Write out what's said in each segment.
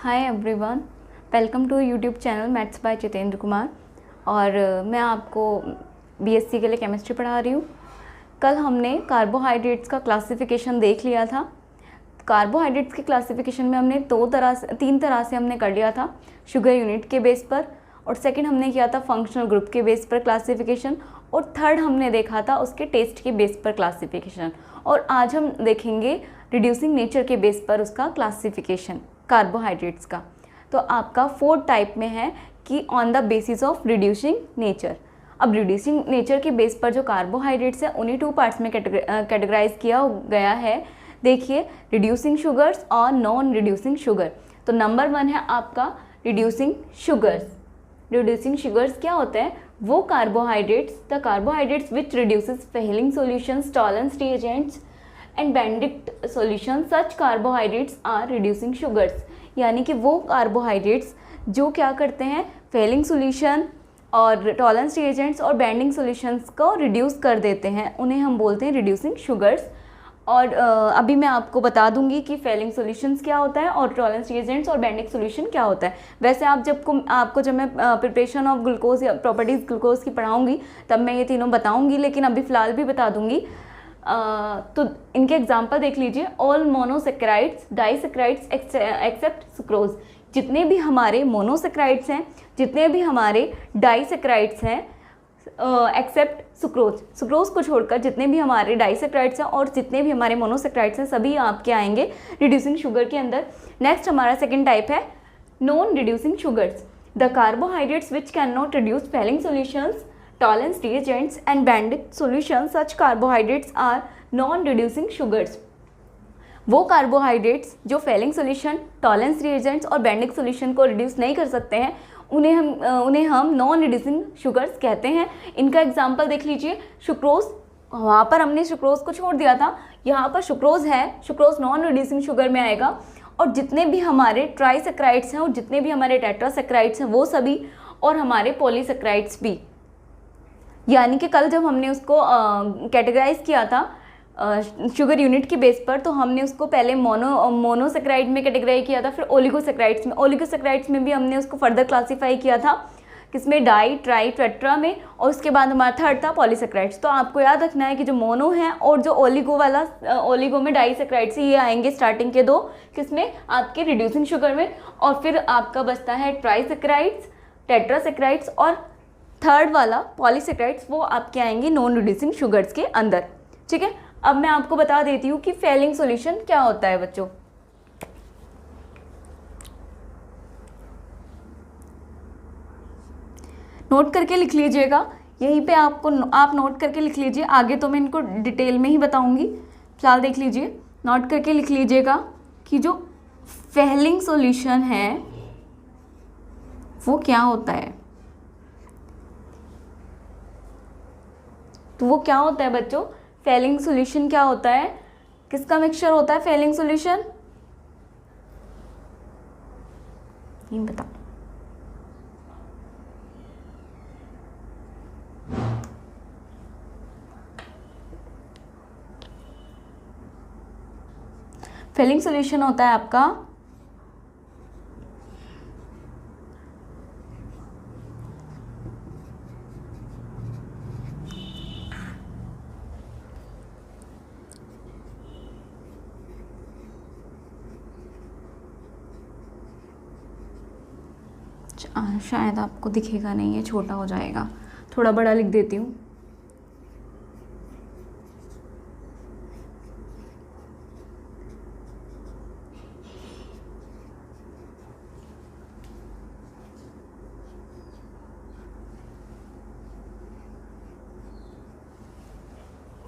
Hi everyone, welcome to YouTube channel maths by Jitendra Kumar. और मैं आपको बीएससी के लिए केमिस्ट्री पढ़ा रही हूँ। कल हमने कार्बोहाइड्रेट्स का क्लासिफिकेशन देख लिया था। कार्बोहाइड्रेट्स के क्लासिफिकेशन में हमने तीन तरह से हमने कर लिया था, शुगर यूनिट के बेस पर, और सेकंड हमने किया था फंक्शनल ग्रुप के बेस पर क्लासिफिकेशन, और थर्ड हमने देखा था उसके टेस्ट के बेस पर क्लासिफिकेशन। और आज हम देखेंगे रिड्यूसिंग नेचर के बेस पर उसका क्लासिफिकेशन कार्बोहाइड्रेट्स का। तो आपका 4 टाइप में है कि on the basis of reducing nature. अब रिड्यूसिंग नेचर के बेस पर जो कार्बोहाइड्रेट्स है उन्हीं 2 पार्ट्स में कैटेगराइज किया गया है। देखिए, रिड्यूसिंग शुगर्स और नॉन रिड्यूसिंग शुगर। तो नंबर 1 है आपका रिड्यूसिंग शुगर्स। रिड्यूसिंग शुगर्स क्या होते हैं? वो carbohydrates which reduces Fehling solutions, tolerance reagents and Benedict solution, such carbohydrates are reducing sugars. यानी कि वो कार्बोहाइड्रेट्स जो क्या करते हैं, फेलिंग सॉल्यूशन और टॉलरेंस रिएजेंट्स और बेंडिंग सॉल्यूशंस को रिड्यूस कर देते हैं, उन्हें हम बोलते हैं रिड्यूसिंग शुगर्स। और अभी मैं आपको बता दूंगी कि फेलिंग सॉल्यूशंस क्या होता है और टॉलरेंस रिएजेंट्स और बेंडिंग सॉल्यूशन क्या होता है। वैसे आपको जब मैं प्रिपरेशन ऑफ ग्लूकोज या प्रॉपर्टीज ग्लूकोज की पढ़ाऊंगी तब मैं ये तीनों बताऊंगी, लेकिन अभी फ़िलहाल भी बता दूंगी। तो इनके एग्जाम्पल देख लीजिए। All monosaccharides, disaccharides except sucrose. जितने भी हमारे मोनोसेक्राइड्स हैं, जितने भी हमारे डाइसेक्राइड्स हैं एक्सेप्ट सुक्रोज, सुक्रोज को छोड़कर जितने भी हमारे डाइसेक्राइड्स हैं और जितने भी हमारे मोनोसेक्राइड्स हैं सभी आपके आएंगे रिड्यूसिंग शुगर के अंदर। नेक्स्ट हमारा सेकेंड टाइप है non reducing sugars. The carbohydrates which can not reduce Fehling solutions, tolerance reagents and Bandic solutions, such carbohydrates are non-reducing sugars। वो कार्बोहाइड्रेट्स जो फेलिंग सोल्यूशन, टॉलरेंस रिएजेंट्स और Benedict solution को reduce नहीं कर सकते हैं उन्हें हम नॉन रिड्यूसिंग शुगर्स कहते हैं। इनका एग्जांपल देख लीजिए। सुक्रोज, वहाँ पर हमने सुक्रोज को छोड़ दिया था, यहाँ पर सुक्रोज है, सुक्रोज नॉन रिड्यूसिंग शुगर में आएगा। और जितने भी हमारे ट्राइसेक्राइड्स हैं और जितने भी हमारे टेट्रासेक्राइड्स हैं वो सभी, और हमारे पॉलीसेक्राइड्स भी। यानी कि कल जब हमने उसको कैटेगराइज किया था शुगर यूनिट की बेस पर, तो हमने उसको पहले मोनोसेक्राइड में कैटेगराइज किया था, फिर ओलिगोसेक्राइड्स में। ओलिगोसेक्राइड्स में भी हमने उसको फर्दर क्लासीफाई किया था, किसमें, डाई, ट्राई, टेट्रा में। और उसके बाद हमारा थर्ड था पॉलीसेक्राइड्स। तो आपको याद रखना है कि जो मोनो है और जो ओलिगो में डाइसेक्राइड्स ये आएंगे स्टार्टिंग के 2, किसमें, आपके रिड्यूसिंग शुगर में। और फिर आपका बचता है ट्राइसेक्राइड्स, टेट्रासेक्राइड्स और थर्ड वाला पॉलीसेक्राइड्स, वो आपके आएंगे नॉन रिड्यूसिंग शुगर्स के अंदर। ठीक है, अब मैं आपको बता देती हूँ कि फेलिंग सॉल्यूशन क्या होता है बच्चों। नोट करके लिख लीजिएगा, यहीं पे आप नोट करके लिख लीजिए। आगे तो मैं इनको डिटेल में ही बताऊंगी, फिलहाल देख लीजिए। नोट करके लिख लीजिएगा कि जो फेलिंग सॉल्यूशन है वो क्या होता है। तो वो क्या होता है बच्चों, फेलिंग सॉल्यूशन क्या होता है, किसका मिक्सचर होता है फेलिंग सॉल्यूशन, ये बताओ। फेलिंग सॉल्यूशन होता है आपका शायद आपको दिखेगा नहीं, ये छोटा हो जाएगा, थोड़ा बड़ा लिख देती हूँ।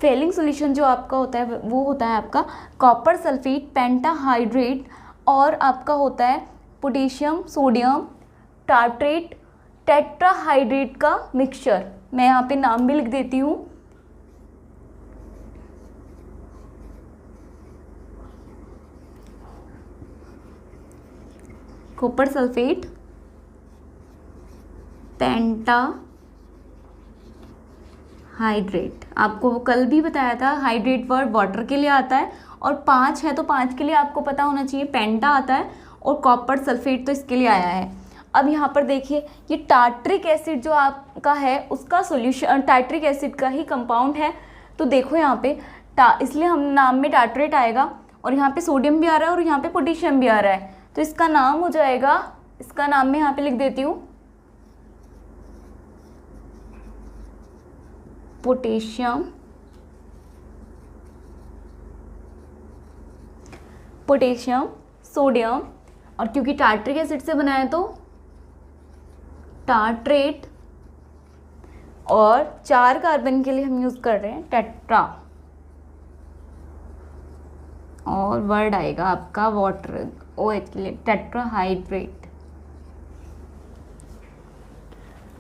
फेलिंग सॉल्यूशन जो आपका होता है वो होता है आपका कॉपर सल्फेट पेंटाहाइड्रेट, और आपका होता है पोटेशियम सोडियम टार्ट्रेट टेट्राहाइड्रेट का मिक्सचर। मैं यहाँ पे नाम भी लिख देती हूँ। कॉपर सल्फेट पेंटा हाइड्रेट, आपको कल भी बताया था हाइड्रेट वर्ड वाटर के लिए आता है, और 5 है तो 5 के लिए आपको पता होना चाहिए पेंटा आता है, और कॉपर सल्फेट तो इसके लिए आया है। अब यहाँ पर देखिए ये टार्ट्रिक एसिड जो आपका है उसका सॉल्यूशन टार्ट्रिक एसिड का ही कंपाउंड है। तो देखो यहाँ पे इसलिए हम नाम में टार्ट्रेट आएगा और यहाँ पे सोडियम भी आ रहा है और यहाँ पे पोटेशियम भी आ रहा है, तो इसका नाम हो जाएगा, इसका नाम मैं यहाँ पे लिख देती हूँ पोटेशियम सोडियम, और क्योंकि टार्ट्रिक एसिड से बना है तो टार्ट्रेट, और 4 कार्बन के लिए हम यूज कर रहे हैं टेट्रा, और वर्ड आएगा आपका वाटर OH के लिए टेट्राहाइड्रेट।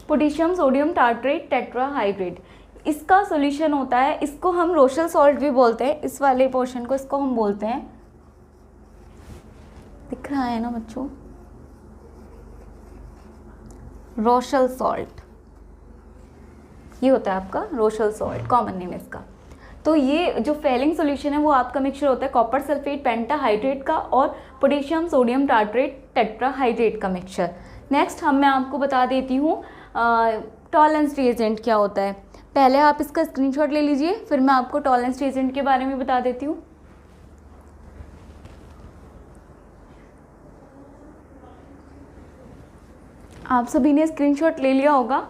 पोटेशियम सोडियम टार्ट्रेट टेट्राहाइड्रेट, इसका सॉल्यूशन होता है, इसको हम रोशल सॉल्ट भी बोलते हैं, इस वाले पोर्शन को इसको हम बोलते हैं, दिख रहा है ना बच्चों, रोशल सॉल्ट, ये होता है आपका रोशल सॉल्ट, कॉमन नेम इसका। तो ये जो फेलिंग सॉल्यूशन है वो आपका मिक्सचर होता है कॉपर सल्फेट पेंटाहाइड्रेट का और पोटेशियम सोडियम टार्ट्रेट टेट्राहाइड्रेट का मिक्सचर। नेक्स्ट मैं आपको बता देती हूँ टॉलेंस रिएजेंट क्या होता है। पहले आप इसका स्क्रीनशॉट ले लीजिए, फिर मैं आपको टॉलेंस रिएजेंट के बारे में बता देती हूँ। आप सभी ने स्क्रीनशॉट ले लिया होगा।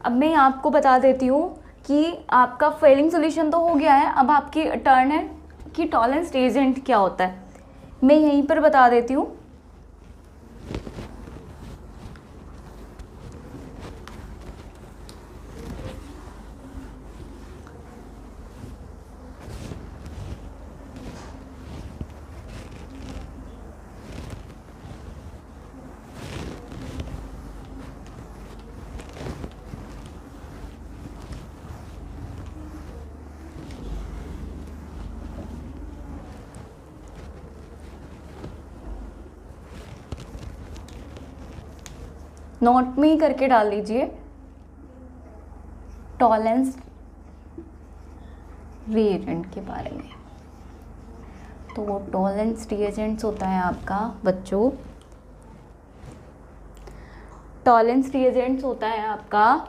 अब मैं आपको बता देती हूँ कि आपका फेलिंग सॉल्यूशन तो हो गया है, अब आपकी टर्न है कि टॉलेंस रिएजेंट क्या होता है। मैं यहीं पर बता देती हूँ। नोट में ही करके डाल दीजिए टॉलेंस रिएजेंट के बारे में। तो टॉलेंस रिएजेंट्स होता है आपका बच्चों, टॉलेंस रिएजेंट्स होता है आपका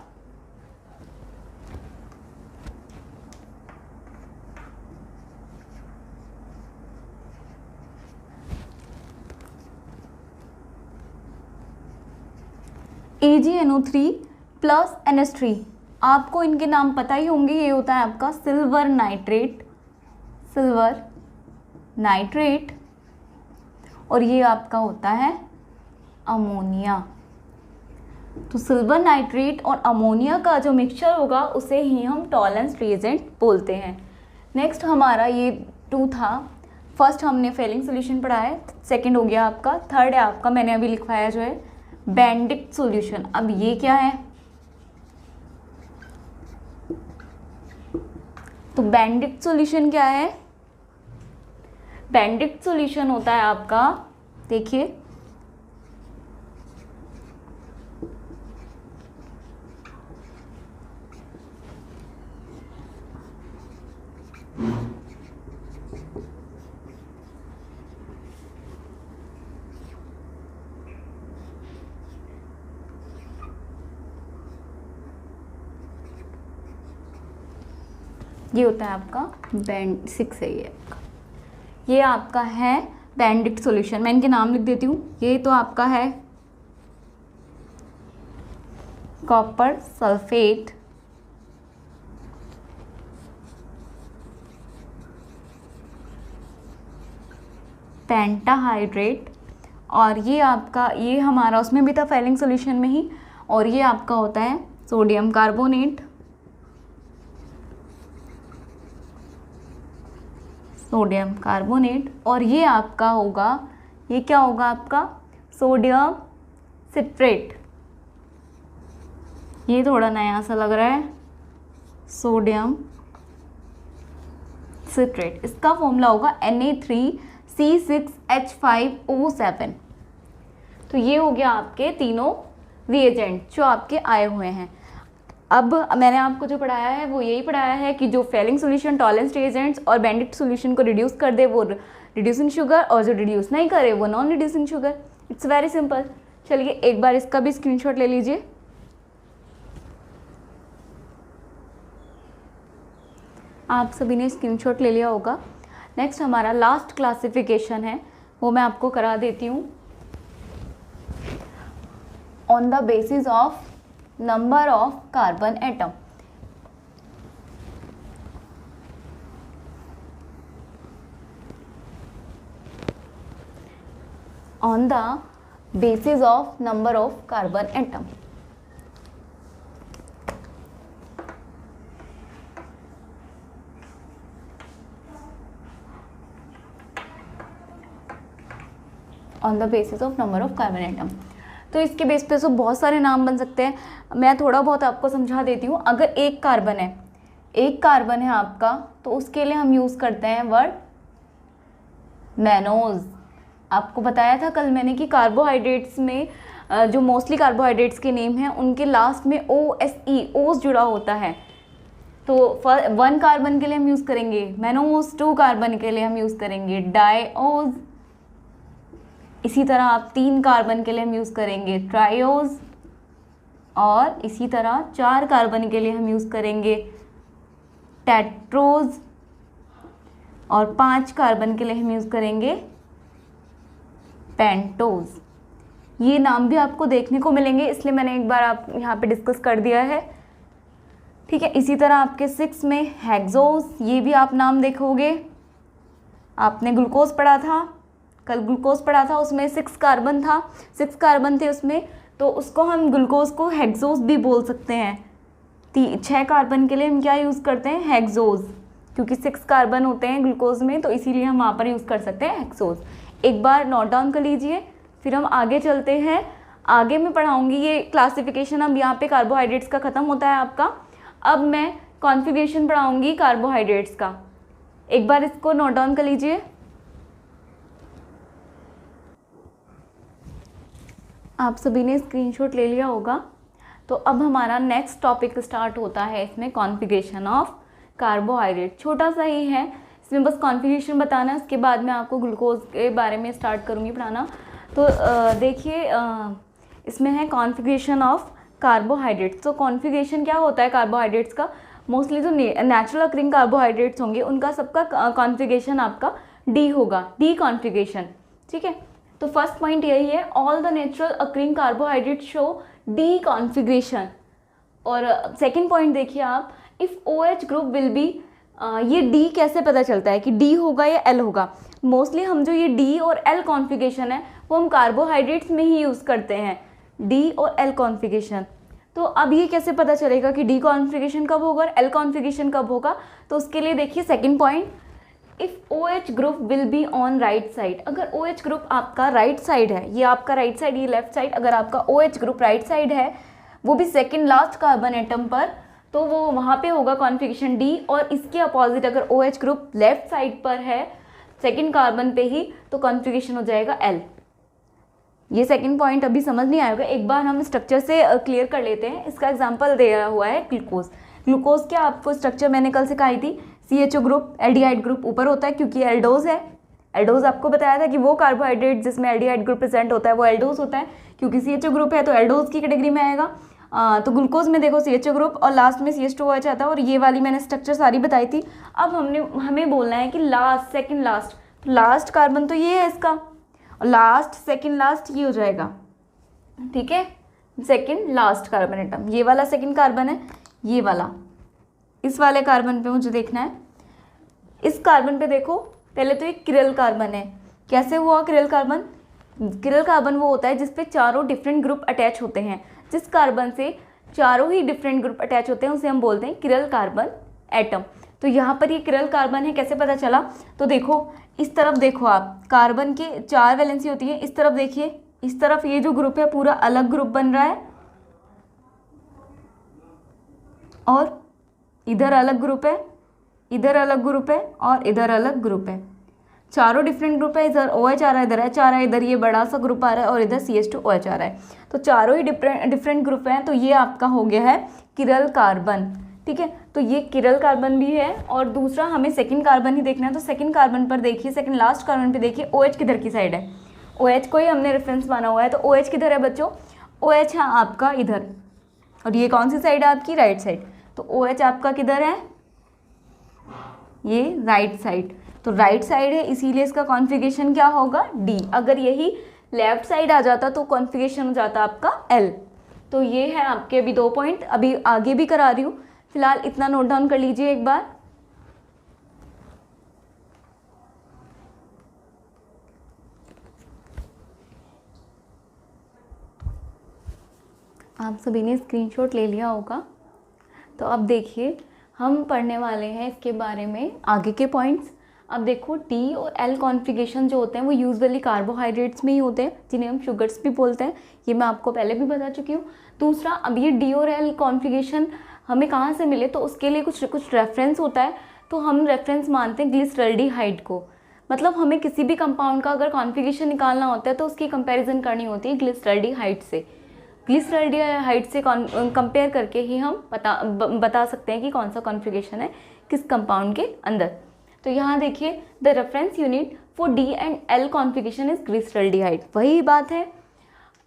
AgNO3 प्लस NH3। आपको इनके नाम पता ही होंगे, ये होता है आपका सिल्वर नाइट्रेट, और ये आपका होता है अमोनिया। तो सिल्वर नाइट्रेट और अमोनिया का जो मिक्सचर होगा उसे ही हम टॉलेंस रिएजेंट बोलते हैं। नेक्स्ट हमारा ये 2 था। फर्स्ट हमने फेलिंग सॉल्यूशन पढ़ा है, सेकंड हो गया आपका, थर्ड है आपका मैंने अभी लिखवाया जो है बेंडिक्ट सॉल्यूशन। अब ये क्या है, तो बेंडिक्ट सॉल्यूशन क्या है, बेंडिक्ट सॉल्यूशन होता है आपका, देखिए ये होता है आपका बैंड 6 है, ये आपका है बेंडिक्ट सॉल्यूशन। मैं इनके नाम लिख देती हूँ। ये तो आपका है कॉपर सल्फेट, पेंटाहाइड्रेट, और ये आपका ये हमारा उसमें भी था फेलिंग सॉल्यूशन में ही, और ये आपका होता है सोडियम कार्बोनेट, और ये आपका होगा, ये क्या होगा आपका सोडियम सिट्रेट। ये थोड़ा नया सा लग रहा है, सोडियम सिट्रेट। इसका फॉर्मूला होगा Na3C6H5O7। तो ये हो गया आपके तीनों रिएजेंट जो आपके आए हुए हैं। अब मैंने आपको जो पढ़ाया है वो यही पढ़ाया है कि जो फेलिंग सॉल्यूशन टॉलरेंस एजेंट्स और बेंडिक्ट सॉल्यूशन को रिड्यूस कर दे वो रिड्यूसिंग शुगर, और जो रिड्यूस नहीं करे वो non reducing sugar. It's very simple. चलिए एक बार इसका भी स्क्रीनशॉट ले लीजिए। आप सभी ने स्क्रीनशॉट ले लिया होगा। नेक्स्ट हमारा लास्ट क्लासिफिकेशन है, वो मैं आपको करा देती हूँ। On the basis of number of carbon atom. On the basis of number of carbon atom. On the basis of number of carbon atom. तो इसके बेस पे तो बहुत सारे नाम बन सकते हैं, मैं थोड़ा बहुत आपको समझा देती हूँ। अगर एक कार्बन है आपका, तो उसके लिए हम यूज़ करते हैं वर्ड मैनोज। आपको बताया था कल मैंने कि कार्बोहाइड्रेट्स में जो मोस्टली कार्बोहाइड्रेट्स के नेम हैं उनके लास्ट में OSE ओस जुड़ा होता है। तो 1 कार्बन के लिए हम यूज़ करेंगे मैनोज, 2 कार्बन के लिए हम यूज़ करेंगे डाइओज, इसी तरह आप 3 कार्बन के लिए हम यूज़ करेंगे ट्राइओज, और इसी तरह 4 कार्बन के लिए हम यूज़ करेंगे टेट्रोज, और 5 कार्बन के लिए हम यूज़ करेंगे पेंटोज। ये नाम भी आपको देखने को मिलेंगे, इसलिए मैंने एक बार आप यहाँ पे डिस्कस कर दिया है, ठीक है। इसी तरह आपके 6 में हेक्सोज, ये भी आप नाम देखोगे। आपने ग्लूकोज पढ़ा था, कल ग्लूकोज पढ़ा था, उसमें 6 कार्बन था, 6 कार्बन थे उसमें, तो उसको हम ग्लूकोज को हेक्सोज भी बोल सकते हैं। 6 कार्बन के लिए हम क्या यूज़ करते हैं हेक्सोज, क्योंकि 6 कार्बन होते हैं ग्लूकोज में, तो इसीलिए हम वहाँ पर यूज़ कर सकते हैं हेक्सोज। एक बार नोट डाउन कर लीजिए, फिर हम आगे चलते हैं। आगे मैं पढ़ाऊँगी ये क्लासिफिकेशन, अब यहाँ पे कार्बोहाइड्रेट्स का ख़त्म होता है आपका। अब मैं कॉन्फ़िगरेशन पढ़ाऊँगी कार्बोहाइड्रेट्स का। एक बार इसको नोट डाउन कर लीजिए। आप सभी ने स्क्रीनशॉट ले लिया होगा। तो अब हमारा नेक्स्ट टॉपिक स्टार्ट होता है, इसमें कॉन्फ़िगरेशन ऑफ कार्बोहाइड्रेट। छोटा सा ही है, इसमें बस कॉन्फ़िगरेशन बताना है, उसके बाद मैं आपको ग्लूकोज के बारे में स्टार्ट करूँगी पढ़ाना। तो देखिए इसमें है कॉन्फ़िगरेशन ऑफ कार्बोहाइड्रेट्स। तो कॉन्फ़िगरेशन क्या होता है कार्बोहाइड्रेट्स का, मोस्टली जो नेचुरल अकरिंग कार्बोहाइड्रेट्स होंगे उनका सबका कॉन्फ़िगरेशन आपका डी होगा, डी कॉन्फ़िगरेशन, ठीक है। तो फर्स्ट पॉइंट यही है, all the natural occurring carbohydrate show D configuration. और सेकंड पॉइंट देखिए आप, if OH group will be, ये डी कैसे पता चलता है कि डी होगा या एल होगा। मोस्टली हम जो ये डी और एल कॉन्फ़िगरेशन है वो हम कार्बोहाइड्रेट्स में ही यूज़ करते हैं, डी और एल कॉन्फ़िगरेशन। तो अब ये कैसे पता चलेगा कि डी कॉन्फ़िगरेशन कब होगा और एल कॉन्फ़िगरेशन कब होगा, तो उसके लिए देखिए second point, if OH group will be on right side. अगर OH ग्रुप आपका राइट साइड है, ये आपका राइट साइड, ये लेफ्ट साइड, अगर आपका OH ग्रुप राइट साइड है, वो भी सेकंड लास्ट कार्बन एटम पर, तो वो वहाँ पे होगा कॉन्फ़िगरेशन डी। और इसके अपोजिट अगर OH ग्रुप लेफ्ट साइड पर है सेकंड कार्बन पे ही, तो कॉन्फ़िगरेशन हो जाएगा एल। ये सेकंड पॉइंट अभी समझ नहीं आएगा, एक बार हम स्ट्रक्चर से क्लियर कर लेते हैं। इसका एग्जांपल दिया हुआ है ग्लूकोज। ग्लूकोज क्या आपको स्ट्रक्चर मैंने कल सिखाई थी, CHO ग्रुप, एल्डिहाइड ग्रुप ऊपर होता है क्योंकि एल्डोज है। एल्डोज आपको बताया था कि वो कार्बोहाइड्रेट जिसमें एल्डिहाइड ग्रुप प्रेजेंट होता है वो एल्डोज होता है, क्योंकि CHO ग्रुप है तो एल्डोज की कैटेगरी में आएगा। तो ग्लूकोज में देखो CHO ग्रुप और लास्ट में CH2OH आता है, और ये वाली मैंने स्ट्रक्चर सारी बताई थी। अब हमें बोलना है कि last, second last, last carbon तो ये है इसका, और लास्ट सेकेंड लास्ट ये हो जाएगा, ठीक है। सेकेंड लास्ट कार्बन एटम, ये वाला सेकेंड कार्बन है, ये वाला, इस वाले कार्बन पे मुझे देखना है। इस कार्बन पे देखो, पहले तो ये किरल कार्बन है। कैसे हुआ किरल कार्बन? किरल कार्बन वो होता है जिस पे चारों डिफरेंट ग्रुप अटैच होते हैं। जिस कार्बन से चारों ही डिफरेंट ग्रुप अटैच होते हैं उसे हम बोलते हैं किरल कार्बन एटम। तो यहाँ पर ये किरल कार्बन है, कैसे पता चला? तो देखो इस तरफ देखो आप, कार्बन के 4 वैलेंसी होती है। इस तरफ देखिए, इस तरफ ये जो ग्रुप है पूरा अलग ग्रुप बन रहा है, और इधर अलग ग्रुप है, इधर अलग ग्रुप है, और इधर अलग ग्रुप है। चारों डिफरेंट ग्रुप है। इधर OH आ रहा है, इधर H आ रहा है, इधर ये बड़ा सा ग्रुप आ रहा है, और इधर CH2OH आ रहा है। तो चारों ही डिफरेंट ग्रुप हैं। तो ये आपका हो गया है किरल कार्बन, ठीक है। तो ये किरल कार्बन भी है। और दूसरा हमें सेकंड कार्बन ही देखना है, तो सेकंड कार्बन पर देखिए, सेकंड लास्ट कार्बन पे देखिए OH किधर की साइड है, OH को ही हमने रेफरेंस माना हुआ है। तो OH किधर है बच्चों, OH है आपका इधर, और ये कौन सी साइड है आपकी, राइट साइड। तो OH आपका किधर है, ये राइट साइड, तो राइट साइड है, इसीलिए इसका कॉन्फ़िगरेशन क्या होगा, D। अगर यही लेफ्ट साइड आ जाता तो कॉन्फ़िगरेशन हो जाता आपका L। तो ये है आपके अभी 2 पॉइंट, अभी आगे भी करा रही हूँ, फिलहाल इतना नोट डाउन कर लीजिए एक बार। आप सभी ने स्क्रीनशॉट ले लिया होगा। तो अब देखिए हम पढ़ने वाले हैं इसके बारे में आगे के पॉइंट्स। अब देखो डी और एल कॉन्फ़िगरेशन जो होते हैं वो यूजुअली कार्बोहाइड्रेट्स में ही होते हैं, जिन्हें हम शुगर्स भी बोलते हैं, ये मैं आपको पहले भी बता चुकी हूँ। दूसरा, अब ये डी और एल कॉन्फ़िगरेशन हमें कहाँ से मिले, तो उसके लिए कुछ रेफरेंस होता है। तो हम रेफरेंस मानते हैं ग्लिसरॉल्डिहाइड को, मतलब हमें किसी भी कंपाउंड का अगर कॉन्फ़िगरेशन निकालना होता है तो उसकी कंपैरिजन करनी होती है ग्लिसरॉल्डिहाइड से। ग्लिसरॉल्डिहाइड से कंपेयर करके ही हम बता सकते हैं कि कौन सा कॉन्फ़िगरेशन है किस कंपाउंड के अंदर। तो यहाँ देखिए, the reference unit for D and L configuration is glyceraldehyde, वही बात है।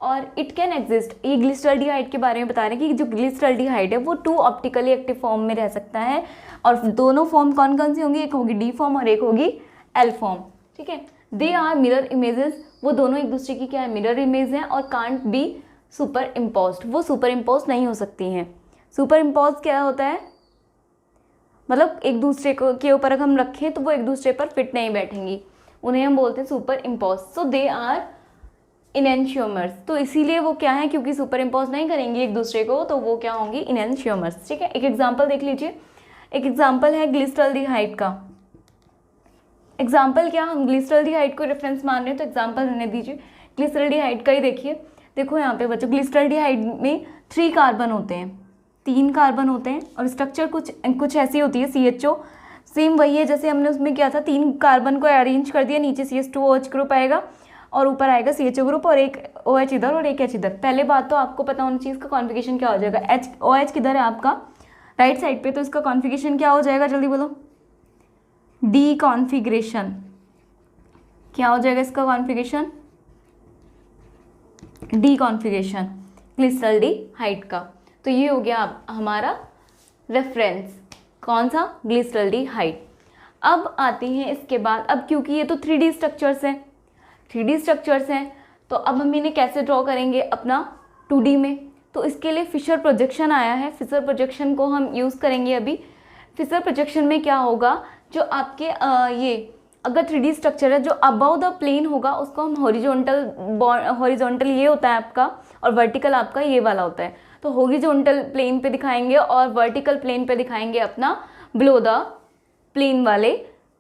और इट कैन एग्जिस्ट, ये ग्लिसरॉल्डिहाइड के बारे में बता रहे हैं कि जो ग्लिसरॉल्डिहाइड है वो 2 ऑप्टिकली एक्टिव फॉर्म में रह सकता है, और दोनों फॉर्म कौन कौन सी होंगी, एक होगी डी फॉर्म और एक होगी एल फॉर्म, ठीक है। दे आर मिरर इमेजेस, वो दोनों एक दूसरे की क्या है, मिरर इमेज हैं, और कांट बी सुपर इम्पोज्ड, वो सुपर इम्पोज नहीं हो सकती हैं। सुपर इम्पोज क्या होता है, मतलब एक दूसरे को के ऊपर अगर हम रखें तो वो एक दूसरे पर फिट नहीं बैठेंगी, उन्हें हम बोलते हैं superimpose. So they are enantiomers, तो इसीलिए वो क्या है, क्योंकि सुपर इम्पोज नहीं करेंगी एक दूसरे को तो वो क्या होंगी, इनएंशियोमर्स, ठीक है। एक एग्जाम्पल देख लीजिए, एक एग्जाम्पल है ग्लिसरॉल्डिहाइड का। एग्जाम्पल क्या, हम ग्लिसरॉल्डिहाइड को रेफरेंस मान रहे हैं तो एग्जाम्पल रहने दीजिए, ग्लिसरॉल्डिहाइड का ही देखिए। देखो यहाँ पे बच्चों, ग्लिसरॉल्डिहाइड में 3 कार्बन होते हैं, 3 कार्बन होते हैं, और स्ट्रक्चर कुछ ऐसी होती है, CHO सेम वही है जैसे हमने उसमें किया था, 3 कार्बन को अरेंज कर दिया, नीचे CH2OH ग्रुप आएगा और ऊपर आएगा CHO ग्रुप, और एक OH इधर और एक H इधर। पहले बात तो आपको पता होनी चाहिए इसका कॉन्फ़िगरेशन क्या हो जाएगा, OH किधर है आपका, राइट साइड पे, तो इसका कॉन्फ़िगरेशन क्या हो जाएगा, जल्दी बोलो, डी कॉन्फ़िगरेशन। क्या हो जाएगा इसका कॉन्फ़िगरेशन, डी कॉन्फ़िगरेशन ग्लिसरॉल्डिहाइड का। तो ये हो गया हमारा रेफरेंस, कौन सा, ग्लिसरॉल्डिहाइड। अब आती हैं इसके बाद, अब क्योंकि ये तो 3D स्ट्रक्चर्स हैं, 3D स्ट्रक्चर्स हैं, तो अब हम इन्हें कैसे ड्रॉ करेंगे अपना 2D में। तो इसके लिए फिशर प्रोजेक्शन आया है, फिशर प्रोजेक्शन को हम यूज़ करेंगे अभी। फिशर प्रोजेक्शन में क्या होगा, जो आपके ये अगर 3D स्ट्रक्चर है, जो अबव द प्लेन होगा उसको हम हॉरिजॉन्टल ये होता है आपका, और वर्टिकल आपका ये वाला होता है। तो हॉरिजॉन्टल प्लेन पे दिखाएंगे और वर्टिकल प्लेन पे दिखाएंगे अपना बिलो द प्लेन वाले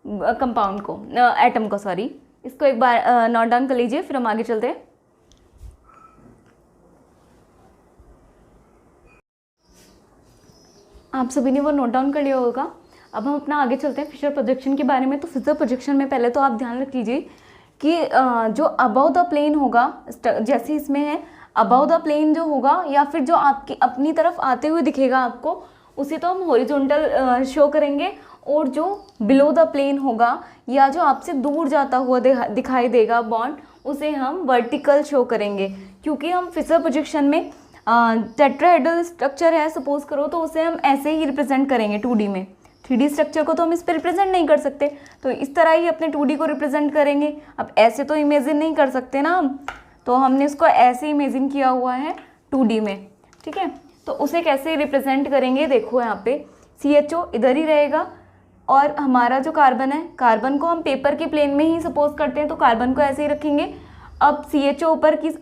कंपाउंड को, एटम को, सॉरी। इसको एक बार नोट डाउन कर लीजिए, फिर हम आगे चलते हैं। आप सभी ने वो नोट डाउन कर लिया होगा। अब हम अपना आगे चलते हैं फिशर प्रोजेक्शन के बारे में। तो फिशर प्रोजेक्शन में पहले तो आप ध्यान रख लीजिए कि जो अबव द प्लेन होगा, जैसे इसमें है अबव द प्लेन जो होगा, या फिर जो आपकी अपनी तरफ आते हुए दिखेगा आपको, उसे तो हम हॉरिजॉन्टल शो करेंगे, और जो बिलो द प्लेन होगा या जो आपसे दूर जाता हुआ दिखाई देगा बॉन्ड, उसे हम वर्टिकल शो करेंगे। क्योंकि हम फिशर प्रोजेक्शन में टेट्राहेड्रल स्ट्रक्चर है सपोज करो, तो उसे हम ऐसे ही रिप्रेजेंट करेंगे 2D में। 3D स्ट्रक्चर को तो हम इस पर रिप्रेजेंट नहीं कर सकते, तो इस तरह ही अपने 2D को रिप्रेजेंट करेंगे। अब ऐसे तो इमेजिन नहीं कर सकते ना हम, तो हमने इसको ऐसे इमेजिन किया हुआ है 2D में, ठीक है। तो उसे कैसे रिप्रेजेंट करेंगे, देखो यहाँ पे CHO इधर ही रहेगा, और हमारा जो कार्बन है, कार्बन को हम पेपर के प्लेन में ही सपोज करते हैं, तो कार्बन को ऐसे ही रखेंगे। अब CHO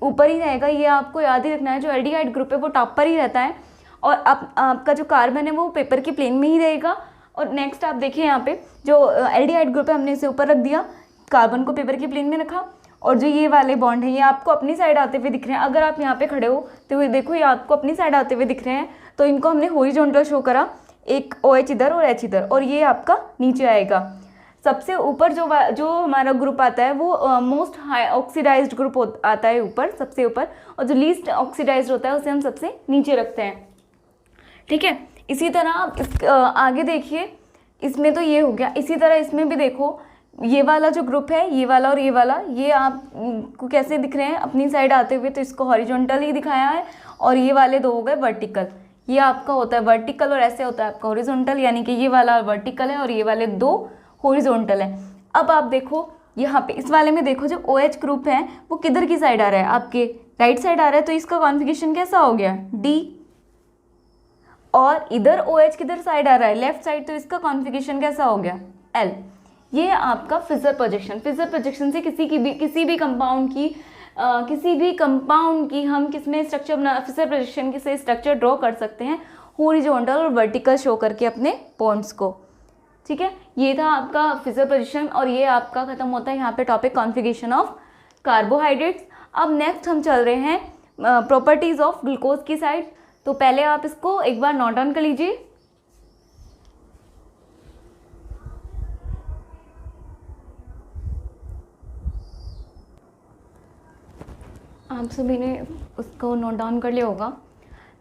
ऊपर ही रहेगा, ये आपको याद ही रखना है। जो एल्डिहाइड ग्रुप है वो टॉप पर ही रहता है, और आपका जो कार्बन है वो पेपर के प्लेन में ही रहेगा। और नेक्स्ट आप देखिए यहाँ पे जो एल्डिहाइड ग्रुप है, हमने इसे ऊपर रख दिया, कार्बन को पेपर के प्लेन में रखा, और जो ये वाले बॉन्ड हैं ये आपको अपनी साइड आते हुए दिख रहे हैं। अगर आप यहाँ पे खड़े हो तो ये देखो, ये आपको अपनी साइड आते हुए दिख रहे हैं, तो इनको हमने हॉरिजॉन्टल शो करा, एक OH इधर और H इधर, और ये आपका नीचे आएगा। सबसे ऊपर जो हमारा ग्रुप आता है वो मोस्ट हाई ऑक्सीडाइज्ड ग्रुप आता है ऊपर, सबसे ऊपर, और जो लीस्ट ऑक्सीडाइज्ड होता है उसे हम सबसे नीचे रखते हैं, ठीक है। इसी तरह आप आगे देखिए, इसमें तो ये हो गया। इसी तरह इसमें भी देखो, ये वाला जो ग्रुप है, ये वाला और ये वाला, ये आपको कैसे दिख रहे हैं अपनी साइड आते हुए, तो इसको हॉरिजॉन्टल ही दिखाया है, और ये वाले दो हो गए वर्टिकल। ये आपका होता है वर्टिकल और ऐसे होता है आपका हॉरिजॉन्टल, यानी कि ये वाला वर्टिकल है और ये वाले दो हॉरिजॉन्टल है। अब आप देखो यहाँ पे इस वाले में देखो, जो OH ग्रुप है वो किधर की साइड आ रहा है, आपके राइट साइड आ रहा है, तो इसका कॉन्फ़िगरेशन कैसा हो गया, D। और इधर OH किधर साइड आ रहा है, लेफ्ट साइड, तो इसका कॉन्फ़िगरेशन कैसा हो गया, L। ये आपका फिजर प्रोजेक्शन। फिजर प्रोजेक्शन से किसी भी कंपाउंड की हम किसमें स्ट्रक्चर बना, फिजर प्रोजेक्शन से स्ट्रक्चर ड्रॉ कर सकते हैं हॉरिजॉन्टल और वर्टिकल शो करके अपने पॉइंट्स को। ठीक है, ये था आपका फिजर प्रोजेक्शन, और ये आपका खत्म होता है यहाँ पे टॉपिक कॉन्फ़िगरेशन ऑफ कार्बोहाइड्रेट्स। अब नेक्स्ट हम चल रहे हैं प्रॉपर्टीज ऑफ ग्लूकोज की साइड। तो पहले आप इसको एक बार नोट डाउन कर लीजिए। आप सभी ने उसको नोट डाउन कर लिया होगा।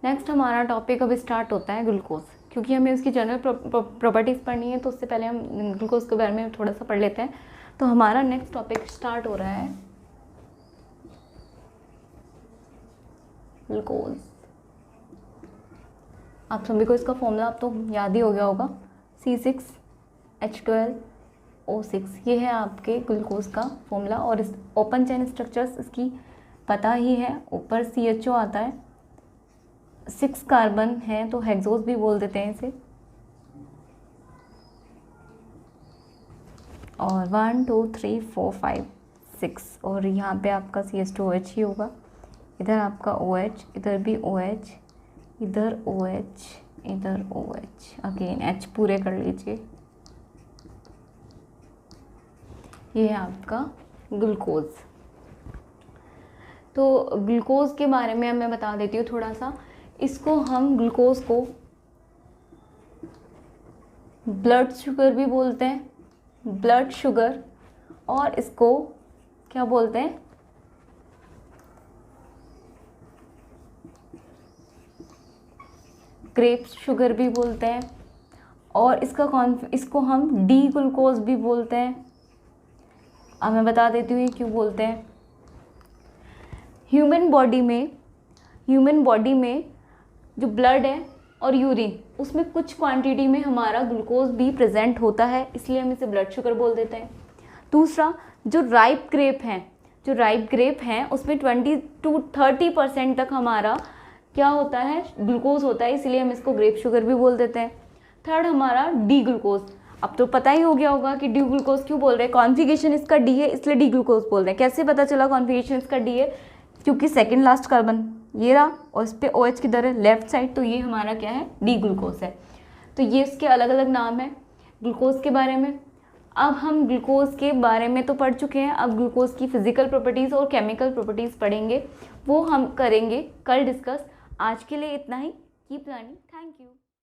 नेक्स्ट हमारा टॉपिक अब स्टार्ट होता है ग्लूकोज, क्योंकि हमें उसकी जनरल प्रॉपर्टीज़ पढ़नी है, तो उससे पहले हम ग्लूकोज के बारे में थोड़ा सा पढ़ लेते हैं। तो हमारा नेक्स्ट टॉपिक स्टार्ट हो रहा है ग्लूकोज। आप सभी को इसका फॉर्मूला अब तो याद ही हो गया होगा, C6H12O6। ये है आपके ग्लूकोज का फॉर्मूला, और इस ओपन चेन स्ट्रक्चर्स इसकी पता ही है। ऊपर CHO आता है, 6 कार्बन है तो हेक्सोस भी बोल देते हैं इसे, और 1 2 3 4 5 6, और यहाँ पे आपका CH2OH ही होगा। इधर आपका OH, इधर भी OH, इधर OH, इधर OH, अगेन H पूरे कर लीजिए। ये है आपका ग्लूकोज। तो ग्लूकोज के बारे में मैं बता देती हूँ थोड़ा सा। इसको हम ग्लूकोज को ब्लड शुगर भी बोलते हैं, ब्लड शुगर, और इसको क्या बोलते हैं, ग्रेप शुगर भी बोलते हैं, और इसको हम डी ग्लूकोज भी बोलते हैं। अब मैं बता देती हूँ ये क्यों बोलते हैं। ह्यूमन बॉडी में जो ब्लड है और यूरिन, उसमें कुछ क्वांटिटी में हमारा ग्लूकोज भी प्रेजेंट होता है, इसलिए हम इसे ब्लड शुगर बोल देते हैं। दूसरा, जो राइप ग्रेप हैं उसमें 20 to 30% तक हमारा क्या होता है, ग्लूकोज होता है, इसलिए हम इसको ग्रेप शुगर भी बोल देते हैं। थर्ड हमारा डी ग्लूकोज। अब तो पता ही हो गया होगा कि डी ग्लूकोज क्यों बोल रहे हैं, कॉन्फ़िगरेशन इसका डी है इसलिए डी ग्लूकोज बोल रहे हैं। कैसे पता चला कॉन्फ़िगरेशन इसका डी है, क्योंकि सेकेंड लास्ट कार्बन ये रहा और इस पर OH किधर है, लेफ्ट साइड, तो ये हमारा क्या है, डी ग्लूकोज है। तो ये इसके अलग अलग नाम है ग्लूकोज के बारे में। अब हम ग्लूकोज के बारे में तो पढ़ चुके हैं, अब ग्लूकोज की फिजिकल प्रॉपर्टीज़ और केमिकल प्रॉपर्टीज़ पढ़ेंगे, वो हम करेंगे कल डिस्कस। आज के लिए इतना ही। Keep learning. Thank you.